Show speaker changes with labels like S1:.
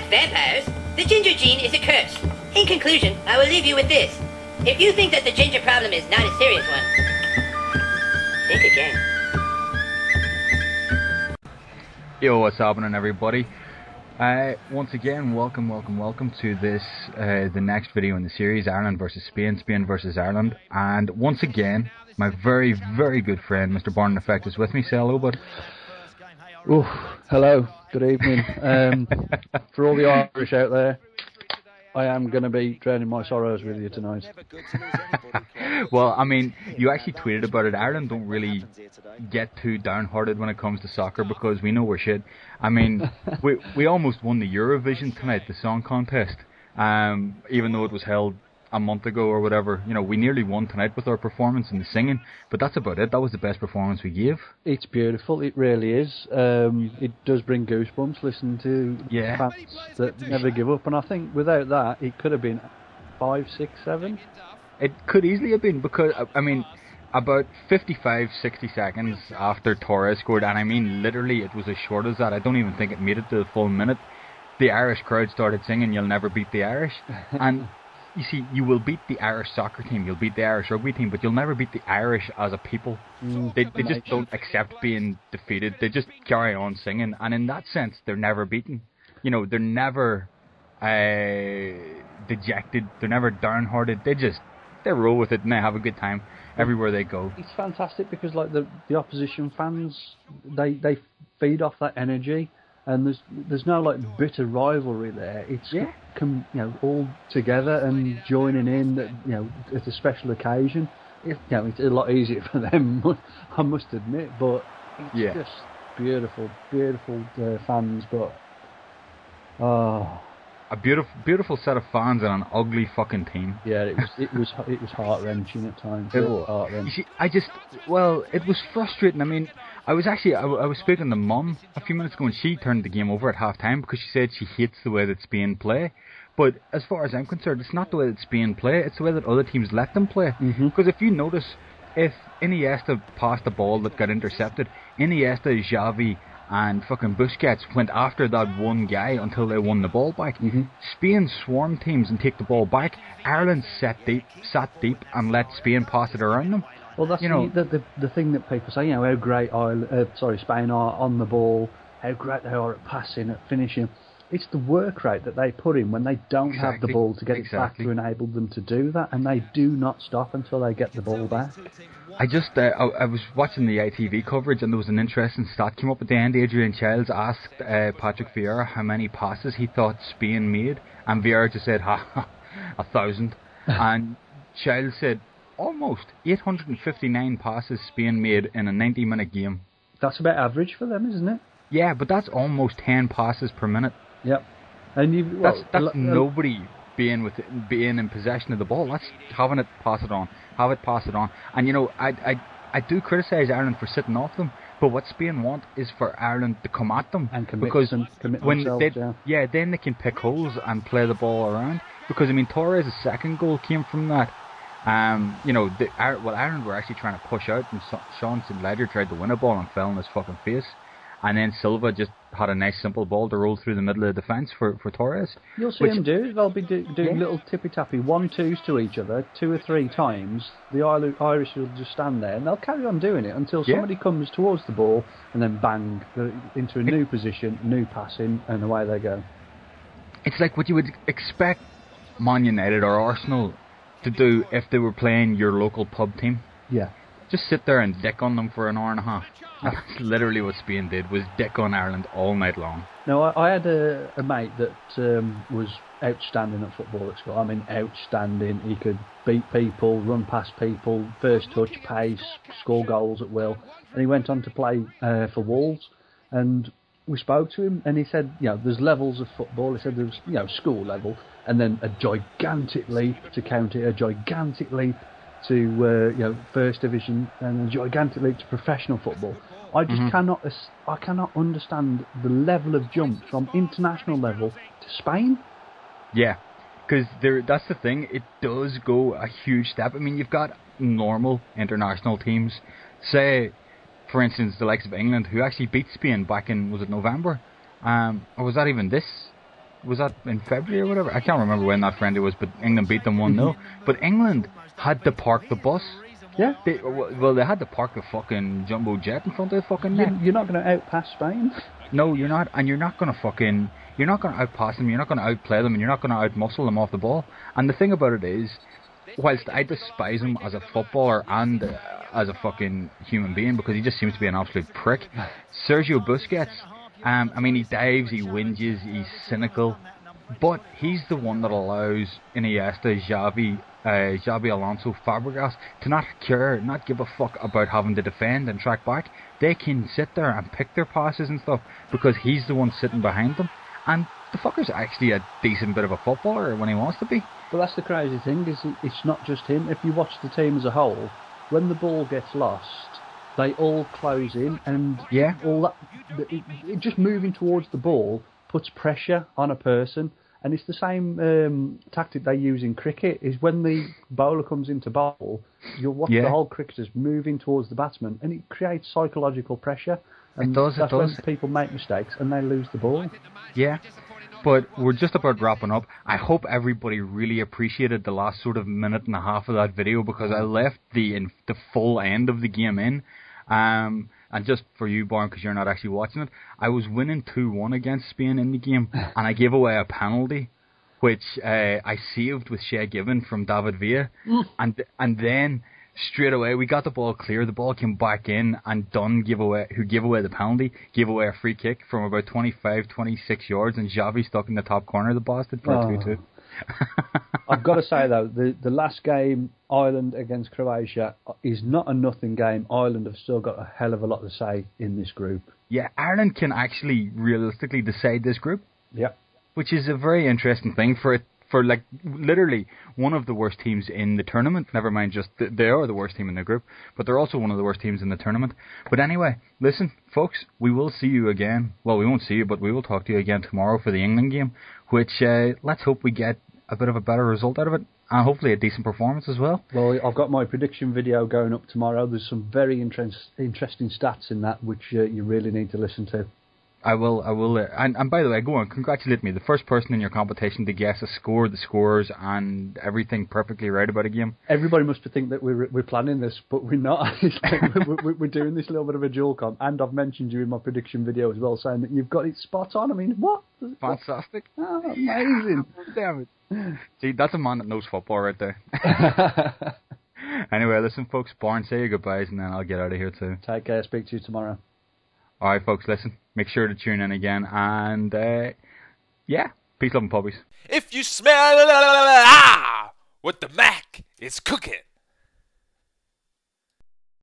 S1: vampires, the ginger gene is a curse. In conclusion, I will leave you with this. If you think that the ginger problem is not a serious one, think again.
S2: Yo, what's happening, everybody? Once again, welcome to this, the next video in the series, Ireland versus Spain, Spain versus Ireland. And once again, my very, very good friend, Mr. Barn Effect, is with me. Say hello, bud.
S3: Oh, hello, good evening. For all the Irish out there, I am going to be drowning my sorrows with you tonight.
S2: Well, I mean, you actually tweeted about it. Ireland don't really get too downhearted when it comes to soccer because we know we're shit. I mean, we almost won the Eurovision tonight, the song contest, even though it was held a month ago or whatever. You know, we nearly won tonight with our performance and the singing, but that's about it. That was the best performance we gave.
S3: It's beautiful, it really is. It does bring goosebumps listening to fans that never give up, and I think without that it could have been 5, 6, 7.
S2: It could easily have been, because I mean, about 55, 60 seconds after Torres scored, and I mean literally it was as short as that, I don't even think it made it to the full minute, the Irish crowd started singing "You'll Never Beat the Irish." And you see, you will beat the Irish soccer team, you'll beat the Irish rugby team, but you'll never beat the Irish as a people. They just don't accept being defeated. They just carry on singing, and in that sense, they're never beaten. You know, they're never dejected, they're never downhearted. They roll with it and they have a good time everywhere they go.
S3: It's fantastic because, like, the opposition fans, they feed off that energy. And there's no like bitter rivalry there. It's all together and joining in. At a special occasion. It's a lot easier for them, I must admit. But it's just beautiful fans. But
S2: a beautiful set of fans and an ugly fucking team.
S3: Yeah, it was heart wrenching at times.
S2: It was heart wrenching. You see, it was frustrating. I mean, I was speaking to Mum a few minutes ago, and she turned the game over at half time because she said she hates the way that Spain play. But as far as I'm concerned, it's not the way that Spain play, it's the way that other teams let them play. Because if you notice, if Iniesta passed the ball that got intercepted, Iniesta, Xavi and fucking Busquets went after that one guy until they won the ball back. Spain swarm teams and take the ball back. Ireland sat deep and let Spain pass it around them.
S3: Well, that's the thing that people say, how great Spain are on the ball, how great they are at passing, at finishing. It's the work rate that they put in when they don't have the ball to get it back to enable them to do that, and they do not stop until they get the ball back.
S2: I was watching the ITV coverage, and there was an interesting stat came up at the end. Adrian Childs asked Patrick Vieira how many passes he thought Spain made, and Vieira just said 1,000, and Childs said almost 859 passes Spain made in a 90-minute game. That's
S3: about average for them, isn't it?
S2: Yeah, but that's almost 10 passes per minute.
S3: Yep. And
S2: that's nobody being in possession of the ball. That's having it pass it on. And you know, I do criticise Ireland for sitting off them, but what Spain want is for Ireland to come at them
S3: and commit themselves.
S2: Then they can pick holes and play the ball around. Because I mean, Torres' second goal came from that. Ireland were actually trying to push out, and Sean Ledger tried to win a ball and fell on his fucking face. And then Silva just had a nice simple ball to roll through the middle of the defence for Torres.
S3: You'll see them do. They'll be doing little tippy-tappy 1-2s to each other 2 or 3 times. The Irish will just stand there and they'll carry on doing it until somebody comes towards the ball and then bang, into a new position, new passing, and away they go.
S2: It's like what you would expect Man United or Arsenal to do if they were playing your local pub team.
S3: Yeah.
S2: Just sit there and dick on them for an hour and a half. That's literally what Spain did, was dick on Ireland all night long.
S3: No, I had a mate that was outstanding at football at school. I mean, outstanding. He could beat people, run past people, first touch, pace, score goals at will. And he went on to play for Wolves. And we spoke to him, and he said, there's levels of football. He said there's, school level, and then a gigantic leap to county, a gigantic leap to first division, and a gigantic leap to professional football. I just cannot understand the level of jump from international level to Spain.
S2: Yeah, because that's the thing. It does go a huge step. I mean, you've got normal international teams, say, for instance, the likes of England, who actually beat Spain back in, was it November? Or was that even this? was that in February or whatever? I can't remember when that friendly was, but England beat them 1-0. But England had to park the bus.
S3: Yeah.
S2: They had to park the fucking jumbo jet in front of the fucking net.
S3: You're not going to outpass Spain.
S2: No, you're not, and you're not going to outpass them, you're not going to outplay them, and you're not going to outmuscle them off the ball. And the thing about it is, whilst I despise him as a footballer and as a fucking human being, because he just seems to be an absolute prick, Sergio Busquets, I mean, he dives, he whinges, he's cynical, but he's the one that allows Iniesta, Xavi Alonso, Fabregas to not care, not give a fuck about having to defend and track back. They can sit there and pick their passes and stuff because he's the one sitting behind them. And the fucker's actually a decent bit of a footballer when he wants to be.
S3: But that's the crazy thing, is it's not just him. If you watch the team as a whole, when the ball gets lost, they all close in, and all that, it just moving towards the ball puts pressure on a person. And it's the same tactic they use in cricket, is when the bowler comes into bowl, you'll watch the whole cricketers moving towards the batsman, and it creates psychological pressure. And that's when people make mistakes and they lose the ball. Yeah,
S2: but we're just about wrapping up. I hope everybody really appreciated the last sort of minute and a half of that video, because I left the full end of the game in. And just for you, Barn, because you're not actually watching it, I was winning 2-1 against Spain in the game, and I gave away a penalty, which I saved with Shea Given from David Villa, and then straight away we got the ball clear, the ball came back in, and Dunn, who gave away the penalty, gave away a free kick from about 25, 26 yards, and Xavi stuck in the top corner of the bastard for a 2-2.
S3: I've got to say, though, the last game, Ireland against Croatia, is not a nothing game. Ireland have still got a hell of a lot to say in this group.
S2: Yeah, Ireland can actually realistically decide this group.
S3: Yeah.
S2: Which is a very interesting thing for like literally one of the worst teams in the tournament. Never mind just they are the worst team in the group, but they're also one of the worst teams in the tournament. But anyway, listen, folks, we will see you again. Well, we won't see you, but we will talk to you again tomorrow for the England game, which let's hope we get a bit of a better result out of it, and hopefully a decent performance as well.
S3: Well, I've got my prediction video going up tomorrow. There's some very interesting stats in that, which you really need to listen to.
S2: I will. And by the way, go on, congratulate me. The first person in your competition to guess a score, the scores, and everything perfectly right about a game.
S3: Everybody must think that we're planning this, but we're not. We're doing this little bit of a dual comp, and I've mentioned you in my prediction video as well, saying that you've got it spot on. I mean, what?
S2: Fantastic.
S3: Oh, amazing.
S2: Damn it. See, that's a man that knows football right there. Anyway, listen, folks, Barn, say your goodbyes, and then I'll get out of here too.
S3: Take care. Speak to you tomorrow.
S2: All right, folks, listen. Make sure to tune in again, and peace, love, and puppies.
S4: If you smell what the Mac is cooking.